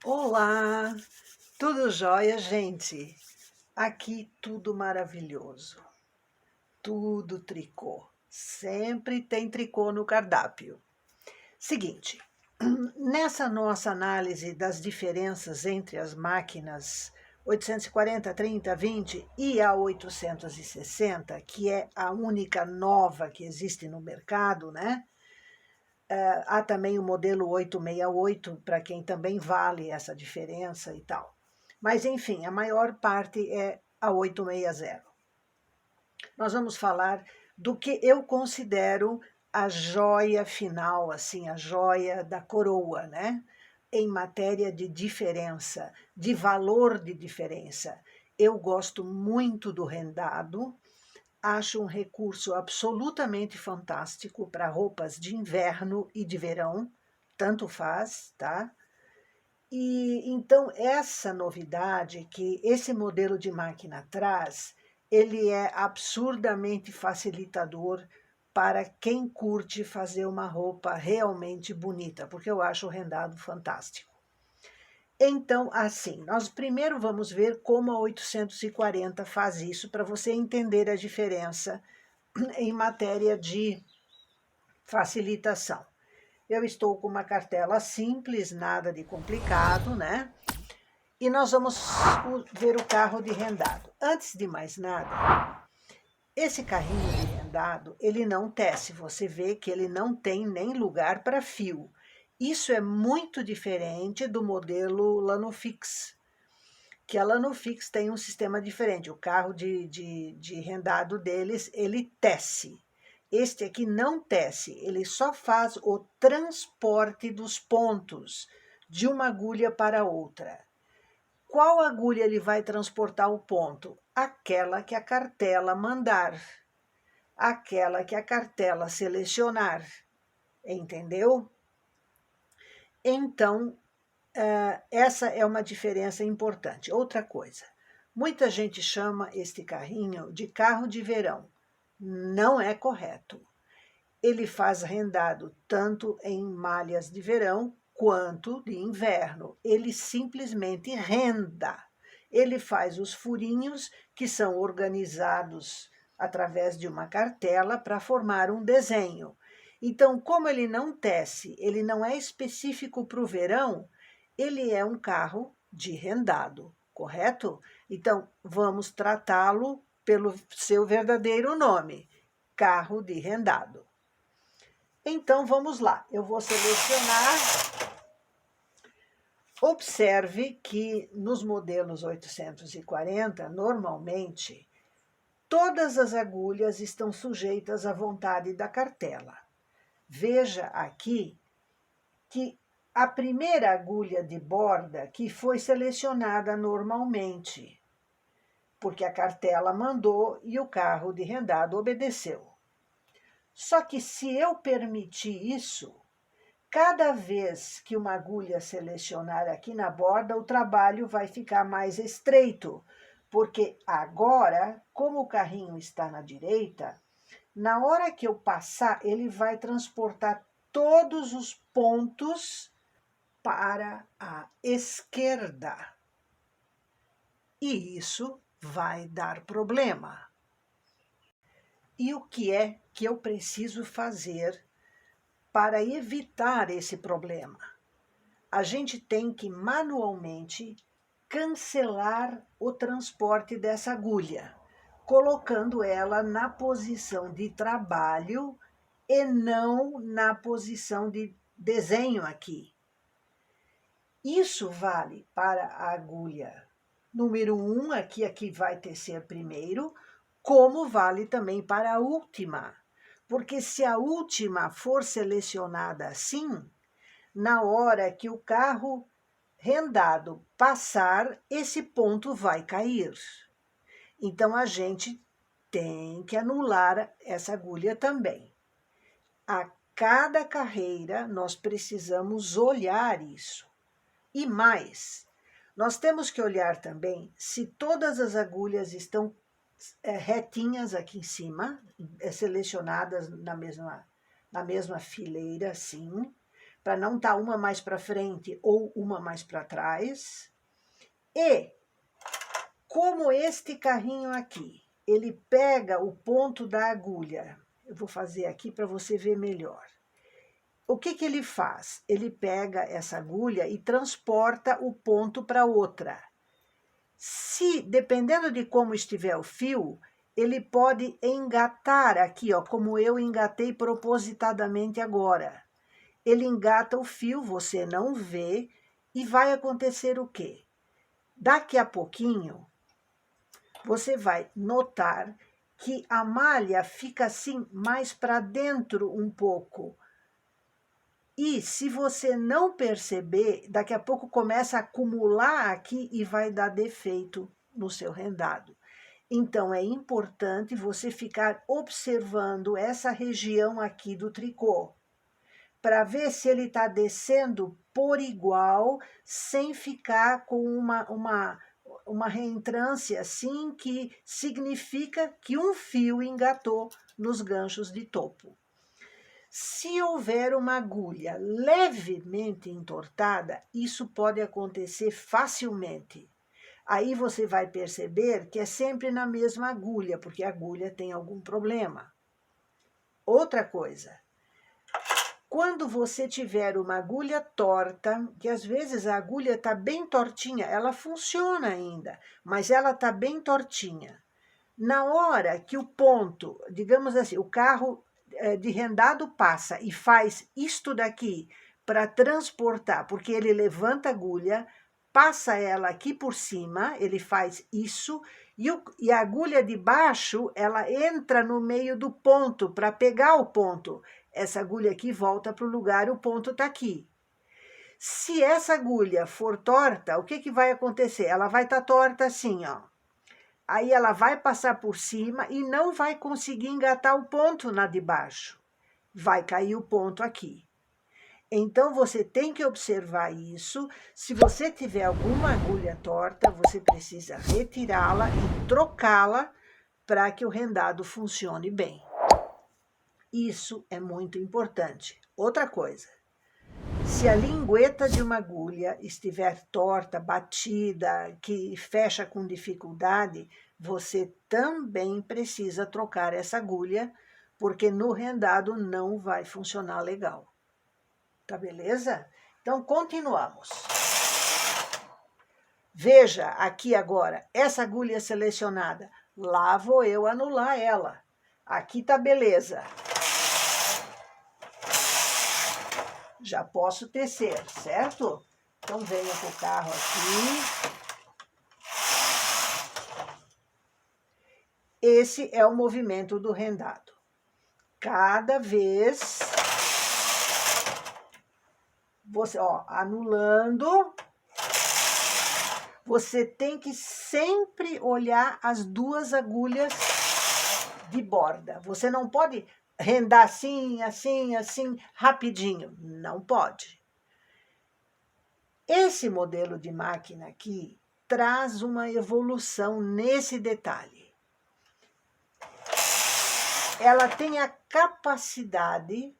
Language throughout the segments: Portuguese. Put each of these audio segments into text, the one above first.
Olá, tudo jóia, gente? Aqui tudo maravilhoso, tudo tricô. Sempre tem tricô no cardápio. Seguinte, nessa nossa análise das diferenças entre as máquinas 840, 30, 20 e a 860, que é a única nova que existe no mercado, né? Há também o modelo 868, para quem também vale essa diferença e tal. Mas, enfim, a maior parte é a 860. Nós vamos falar do que eu considero a joia final, assim, a joia da coroa, né? Em matéria de diferença, de valor de diferença. Eu gosto muito do rendado, acho um recurso absolutamente fantástico para roupas de inverno e de verão, tanto faz, tá? E então essa novidade que esse modelo de máquina traz, ele é absurdamente facilitador para quem curte fazer uma roupa realmente bonita, porque eu acho o rendado fantástico. Então, assim, nós primeiro vamos ver como a 840 faz isso, para você entender a diferença em matéria de facilitação. Eu estou com uma cartela simples, nada de complicado, né? E nós vamos ver o carro de rendado. Antes de mais nada, esse carrinho de rendado, ele não tece, você vê que ele não tem nem lugar para fio. Isso é muito diferente do modelo Lanofix, que a Lanofix tem um sistema diferente. O carro de rendado deles, ele tece. Este aqui não tece, ele só faz o transporte dos pontos de uma agulha para outra. Qual agulha ele vai transportar o ponto? Aquela que a cartela mandar, aquela que a cartela selecionar, entendeu? Então, essa é uma diferença importante. Outra coisa, muita gente chama este carrinho de carro de verão. Não é correto. Ele faz rendado tanto em malhas de verão quanto de inverno. Ele simplesmente renda. Ele faz os furinhos que são organizados através de uma cartela para formar um desenho. Então, como ele não tece, ele não é específico para o verão, ele é um carro de rendado, correto? Então, vamos tratá-lo pelo seu verdadeiro nome, carro de rendado. Então, vamos lá. Eu vou selecionar. Observe que nos modelos 840, normalmente, todas as agulhas estão sujeitas à vontade da cartela. Veja aqui que a primeira agulha de borda que foi selecionada normalmente, porque a cartela mandou e o carro de rendado obedeceu. Só que se eu permitir isso, cada vez que uma agulha selecionar aqui na borda, o trabalho vai ficar mais estreito, porque agora, como o carrinho está na direita, na hora que eu passar, ele vai transportar todos os pontos para a esquerda. E isso vai dar problema. E o que é que eu preciso fazer para evitar esse problema? A gente tem que manualmente cancelar o transporte dessa agulha, colocando ela na posição de trabalho e não na posição de desenho aqui. Isso vale para a agulha número 1, aqui vai tecer primeiro, como vale também para a última. Porque se a última for selecionada assim, na hora que o carro rendado passar, esse ponto vai cair. Então, a gente tem que anular essa agulha também. A cada carreira, nós precisamos olhar isso. E mais, nós temos que olhar também se todas as agulhas estão retinhas aqui em cima, selecionadas na mesma fileira, sim, para não estar uma mais para frente ou uma mais para trás. E como este carrinho aqui, ele pega o ponto da agulha, eu vou fazer aqui para você ver melhor. O que que ele faz? Ele pega essa agulha e transporta o ponto para outra. Se, dependendo de como estiver o fio, ele pode engatar aqui, ó, como eu engatei propositadamente agora. Ele engata o fio, você não vê, e vai acontecer o quê? Daqui a pouquinho, você vai notar que a malha fica assim mais para dentro um pouco. E se você não perceber, daqui a pouco começa a acumular aqui e vai dar defeito no seu rendado. Então, é importante você ficar observando essa região aqui do tricô, para ver se ele está descendo por igual, sem ficar com uma reentrância assim, que significa que um fio engatou nos ganchos de topo. Se houver uma agulha levemente entortada, isso pode acontecer facilmente. Aí você vai perceber que é sempre na mesma agulha, porque a agulha tem algum problema. Outra coisa, quando você tiver uma agulha torta, que às vezes a agulha está bem tortinha, ela funciona ainda, mas ela está bem tortinha. Na hora que o ponto, digamos assim, o carro de rendado passa e faz isto daqui para transportar, porque ele levanta a agulha, passa ela aqui por cima, ele faz isso, e a agulha de baixo, ela entra no meio do ponto para pegar o ponto. Essa agulha aqui volta para o lugar, o ponto está aqui. Se essa agulha for torta, o que que vai acontecer? Ela vai estar torta assim, ó. Aí ela vai passar por cima e não vai conseguir engatar o ponto na de baixo. Vai cair o ponto aqui. Então, você tem que observar isso. Se você tiver alguma agulha torta, você precisa retirá-la e trocá-la para que o rendado funcione bem. Isso é muito importante. Outra coisa, se a lingueta de uma agulha estiver torta, batida, que fecha com dificuldade, você também precisa trocar essa agulha, porque no rendado não vai funcionar legal. Tá beleza? Então, continuamos. Veja aqui agora, essa agulha selecionada. Lá vou eu anular ela. Aqui tá beleza. Já posso tecer, certo? Então, venha com o carro aqui. Esse é o movimento do rendado. Cada vez, você, ó, anulando, você tem que sempre olhar as duas agulhas de borda. Você não pode rendar assim, assim, assim, rapidinho. Não pode. Esse modelo de máquina aqui traz uma evolução nesse detalhe. Ela tem a capacidade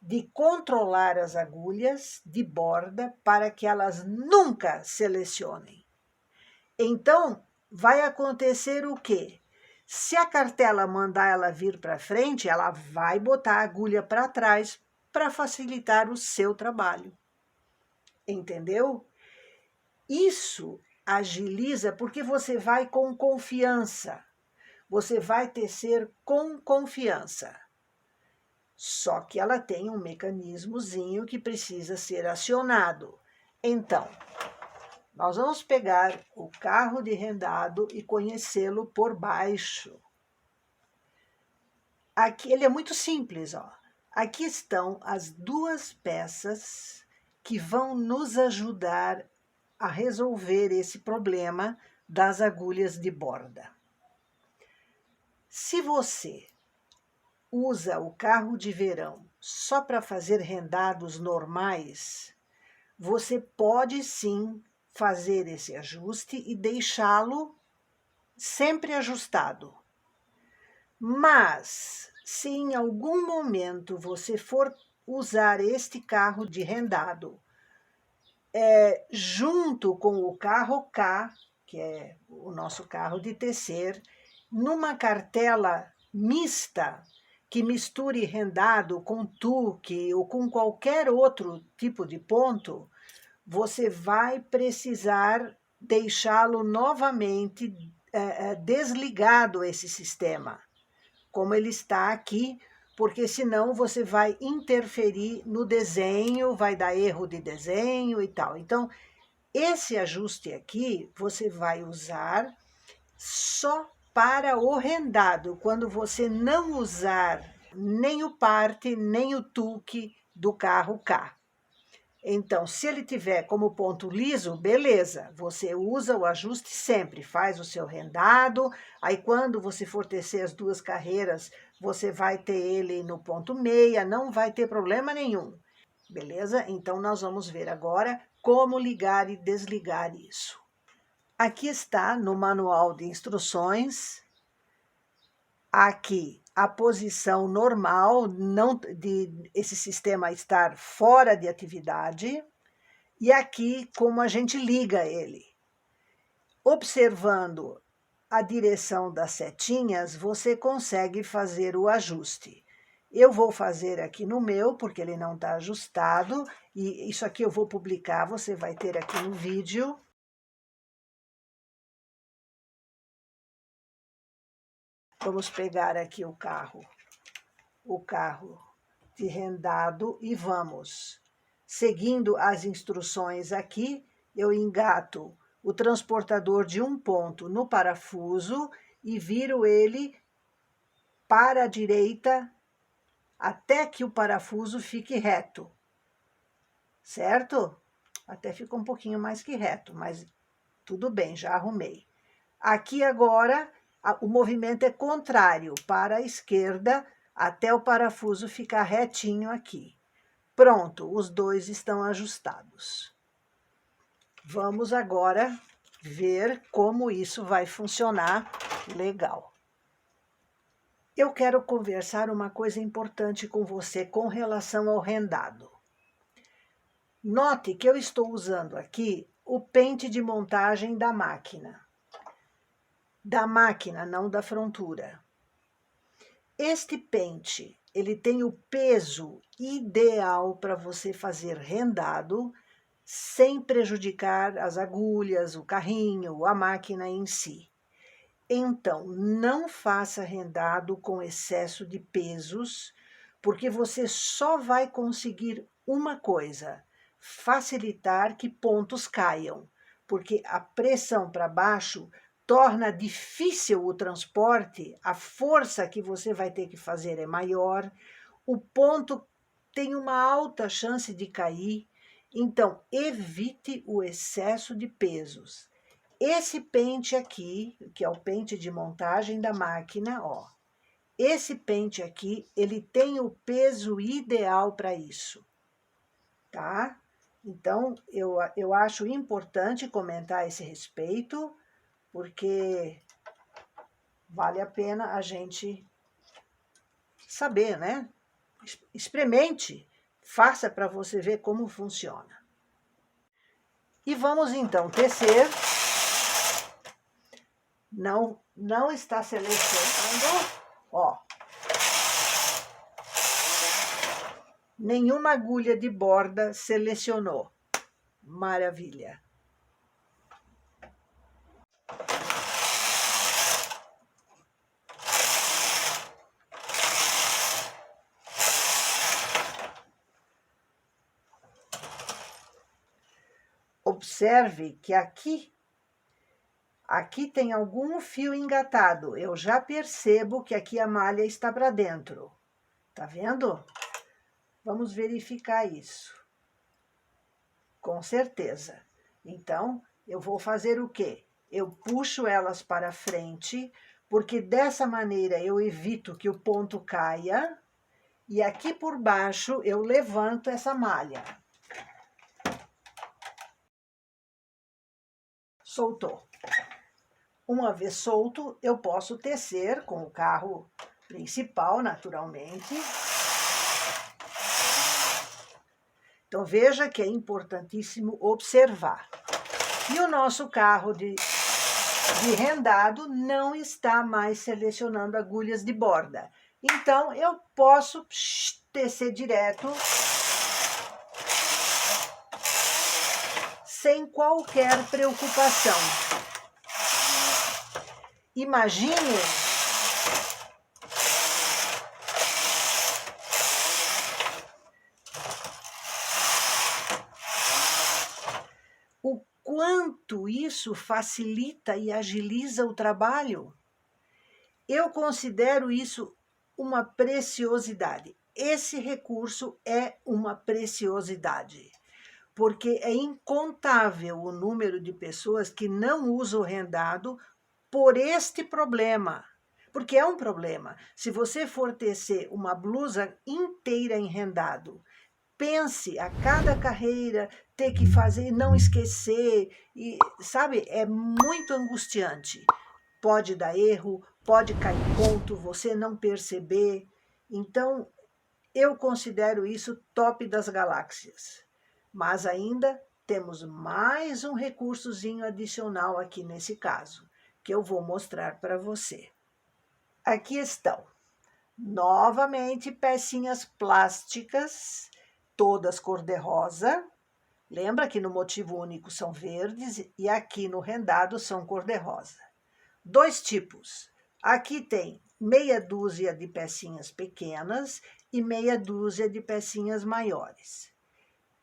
de controlar as agulhas de borda para que elas nunca selecionem. Então, vai acontecer o quê? Se a cartela mandar ela vir para frente, ela vai botar a agulha para trás para facilitar o seu trabalho. Entendeu? Isso agiliza porque você vai com confiança. Você vai tecer com confiança. Só que ela tem um mecanismozinho que precisa ser acionado. Então, nós vamos pegar o carro de rendado e conhecê-lo por baixo. Aqui, ele é muito simples, ó. Aqui estão as duas peças que vão nos ajudar a resolver esse problema das agulhas de borda. Se você usa o carro de verão só para fazer rendados normais, você pode sim fazer esse ajuste e deixá-lo sempre ajustado. Mas, se em algum momento você for usar este carro de rendado, junto com o carro K, que é o nosso carro de tecer, numa cartela mista, que misture rendado com tuque ou com qualquer outro tipo de ponto, você vai precisar deixá-lo novamente desligado esse sistema, como ele está aqui, porque senão você vai interferir no desenho, vai dar erro de desenho e tal. Então, esse ajuste aqui você vai usar só para o rendado, quando você não usar nem o parte, nem o tuque do carro K. Então, se ele tiver como ponto liso, beleza, você usa o ajuste sempre, faz o seu rendado, aí quando você for tecer as duas carreiras, você vai ter ele no ponto meia, não vai ter problema nenhum, beleza? Então, nós vamos ver agora como ligar e desligar isso. Aqui está no manual de instruções, aqui a posição normal, não de esse sistema estar fora de atividade, e aqui como a gente liga ele. Observando a direção das setinhas, você consegue fazer o ajuste. Eu vou fazer aqui no meu, porque ele não está ajustado, e isso aqui eu vou publicar, você vai ter aqui no vídeo. Vamos pegar aqui o carro de rendado e vamos. Seguindo as instruções aqui, eu engato o transportador de um ponto no parafuso e viro ele para a direita até que o parafuso fique reto, certo? Até ficou um pouquinho mais que reto, mas tudo bem, já arrumei. Aqui agora, o movimento é contrário, para a esquerda, até o parafuso ficar retinho aqui. Pronto, os dois estão ajustados. Vamos agora ver como isso vai funcionar legal. Eu quero conversar uma coisa importante com você com relação ao rendado. Note que eu estou usando aqui o pente de montagem da máquina. Da máquina, não da frontura. Este pente, ele tem o peso ideal para você fazer rendado, sem prejudicar as agulhas, o carrinho, a máquina em si. Então, não faça rendado com excesso de pesos, porque você só vai conseguir uma coisa: facilitar que pontos caiam, porque a pressão para baixo torna difícil o transporte, a força que você vai ter que fazer é maior, o ponto tem uma alta chance de cair, então evite o excesso de pesos. Esse pente aqui, que é o pente de montagem da máquina, ó, esse pente aqui, ele tem o peso ideal para isso, tá? Então, eu acho importante comentar a esse respeito, porque vale a pena a gente saber, né? Experimente, faça para você ver como funciona. E vamos então tecer. Não está selecionando, ó. Nenhuma agulha de borda selecionou. Maravilha. Observe que aqui tem algum fio engatado. Eu já percebo que aqui a malha está para dentro. Tá vendo? Vamos verificar isso. Com certeza. Então, eu vou fazer o quê? Eu puxo elas para frente, porque dessa maneira eu evito que o ponto caia. E aqui por baixo eu levanto essa malha. Soltou. Uma vez solto, eu posso tecer com o carro principal, naturalmente. Então, veja que é importantíssimo observar. E o nosso carro de rendado não está mais selecionando agulhas de borda. Então, eu posso tecer direto, sem qualquer preocupação. Imagine o quanto isso facilita e agiliza o trabalho. Eu considero isso uma preciosidade. Esse recurso é uma preciosidade, porque é incontável o número de pessoas que não usam o rendado por este problema. Porque é um problema. Se você for tecer uma blusa inteira em rendado, pense a cada carreira ter que fazer, não esquecer, e sabe, é muito angustiante. Pode dar erro, pode cair ponto, você não perceber. Então, eu considero isso top das galáxias. Mas ainda temos mais um recursozinho adicional aqui nesse caso, que eu vou mostrar para você. Aqui estão, novamente, pecinhas plásticas, todas cor-de-rosa. Lembra que no motivo único são verdes e aqui no rendado são cor-de-rosa. Dois tipos. Aqui tem meia dúzia de pecinhas pequenas e meia dúzia de pecinhas maiores.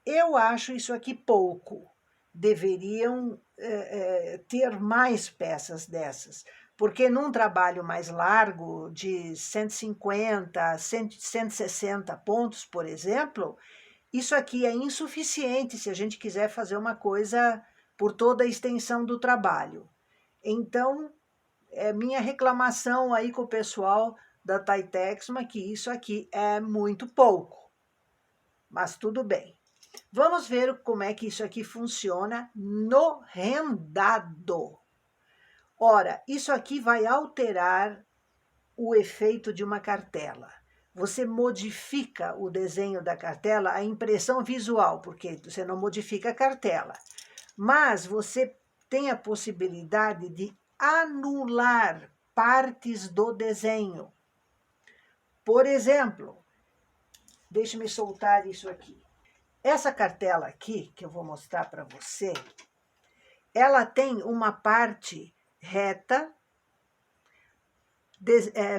Eu acho isso aqui pouco. Deveriam ter mais peças dessas, porque num trabalho mais largo, de 150, 160 pontos, por exemplo, isso aqui é insuficiente se a gente quiser fazer uma coisa por toda a extensão do trabalho. Então, minha reclamação aí com o pessoal da Titexma, que isso aqui é muito pouco. Mas tudo bem. Vamos ver como é que isso aqui funciona no rendado. Ora, isso aqui vai alterar o efeito de uma cartela. Você modifica o desenho da cartela, a impressão visual, porque você não modifica a cartela. Mas você tem a possibilidade de anular partes do desenho. Por exemplo, deixe-me soltar isso aqui. Essa cartela aqui, que eu vou mostrar para você, ela tem uma parte reta,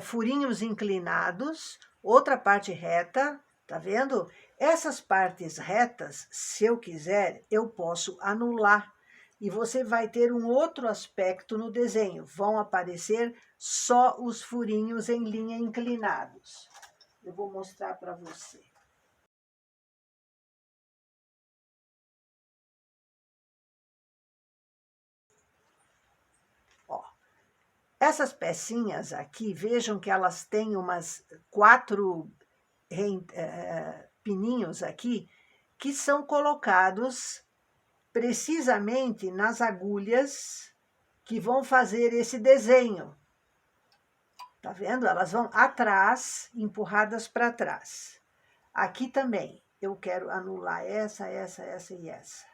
furinhos inclinados, outra parte reta, tá vendo? Essas partes retas, se eu quiser, eu posso anular. E você vai ter um outro aspecto no desenho. Vão aparecer só os furinhos em linha inclinados. Eu vou mostrar para você. Ó, essas pecinhas aqui, vejam que elas têm umas 4 pininhos aqui, que são colocados precisamente nas agulhas que vão fazer esse desenho. Tá vendo? Elas vão atrás, empurradas para trás. Aqui também, eu quero anular essa e essa.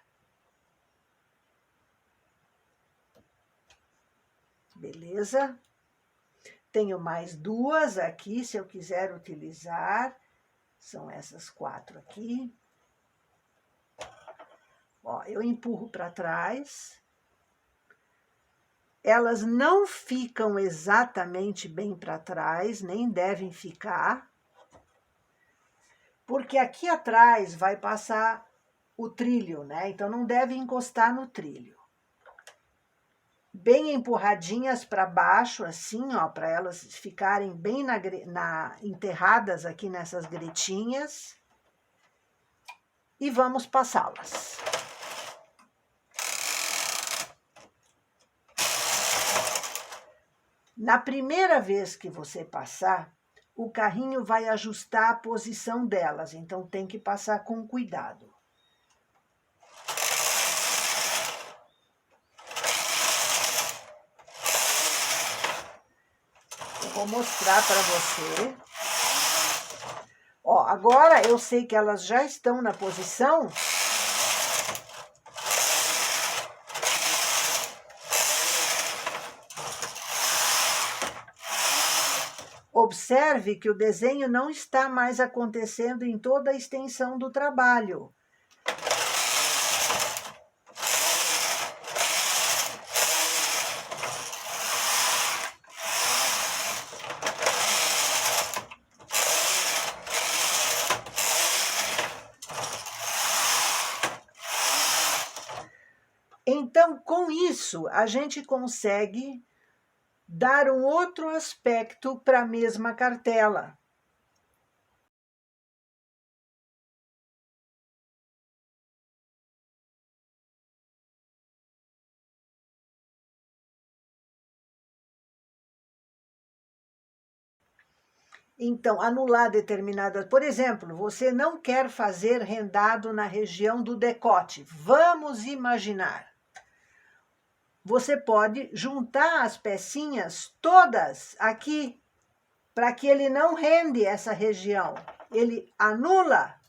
Beleza? Tenho mais duas aqui, se eu quiser utilizar. São essas 4 aqui. Ó, eu empurro para trás. Elas não ficam exatamente bem para trás, nem devem ficar, porque aqui atrás vai passar o trilho, né? Então, não deve encostar no trilho. Bem empurradinhas para baixo, assim, ó, para elas ficarem bem enterradas aqui nessas gretinhas. E vamos passá-las. Na primeira vez que você passar, o carrinho vai ajustar a posição delas, então tem que passar com cuidado. Eu vou mostrar para você. Ó, agora eu sei que elas já estão na posição. Observe que o desenho não está mais acontecendo em toda a extensão do trabalho. Então, com isso, a gente consegue dar um outro aspecto para a mesma cartela. Então, anular determinadas... Por exemplo, você não quer fazer rendado na região do decote. Vamos imaginar. Você pode juntar as pecinhas todas aqui, para que ele não rende essa região. Ele anula.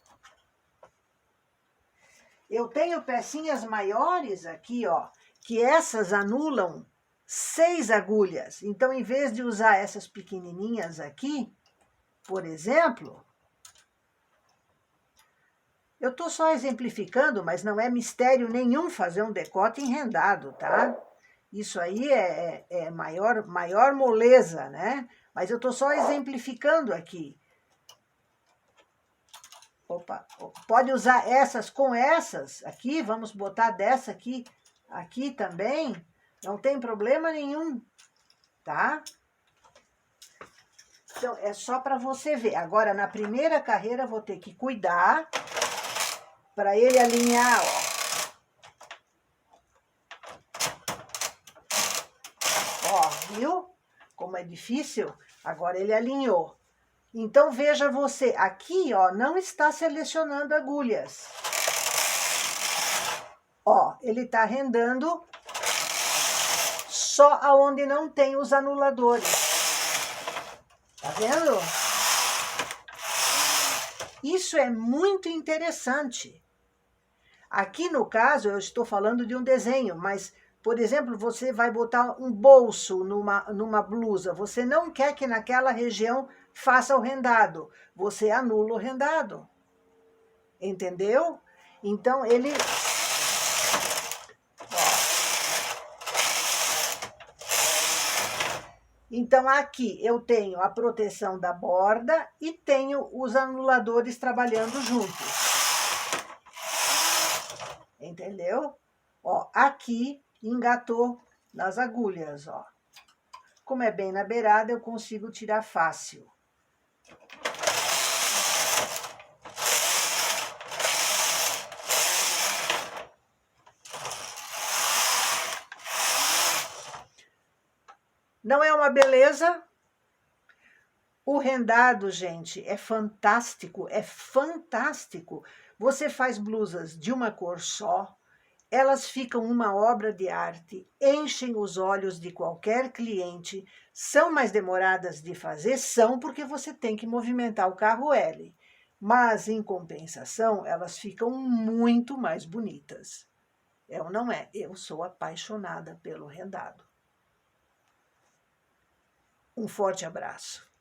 Eu tenho pecinhas maiores aqui, ó, que essas anulam 6 agulhas. Então, em vez de usar essas pequenininhas aqui, por exemplo, eu estou só exemplificando, mas não é mistério nenhum fazer um decote enrendado, tá? Isso aí é maior moleza, né? Mas eu estou só exemplificando aqui. Opa, pode usar essas com essas aqui, vamos botar dessa aqui também, não tem problema nenhum, tá? Então, é só para você ver. Agora, na primeira carreira, vou ter que cuidar para ele alinhar, ó. Ó, viu? Como é difícil? Agora ele alinhou. Então, veja você, aqui, ó, não está selecionando agulhas. Ó, ele está rendando só aonde não tem os anuladores. Tá vendo? Isso é muito interessante. Aqui, no caso, eu estou falando de um desenho, mas, por exemplo, você vai botar um bolso numa blusa. Você não quer que naquela região faça o rendado. Você anula o rendado. Entendeu? Então, ele... Então, aqui eu tenho a proteção da borda e tenho os anuladores trabalhando juntos. Entendeu? Ó, aqui engatou nas agulhas, ó. Como é bem na beirada, eu consigo tirar fácil. Não é uma beleza? O rendado, gente, é fantástico, é fantástico. Você faz blusas de uma cor só, elas ficam uma obra de arte, enchem os olhos de qualquer cliente, são mais demoradas de fazer? São, porque você tem que movimentar o carro L. Mas, em compensação, elas ficam muito mais bonitas. É ou não é? Eu sou apaixonada pelo rendado. Um forte abraço.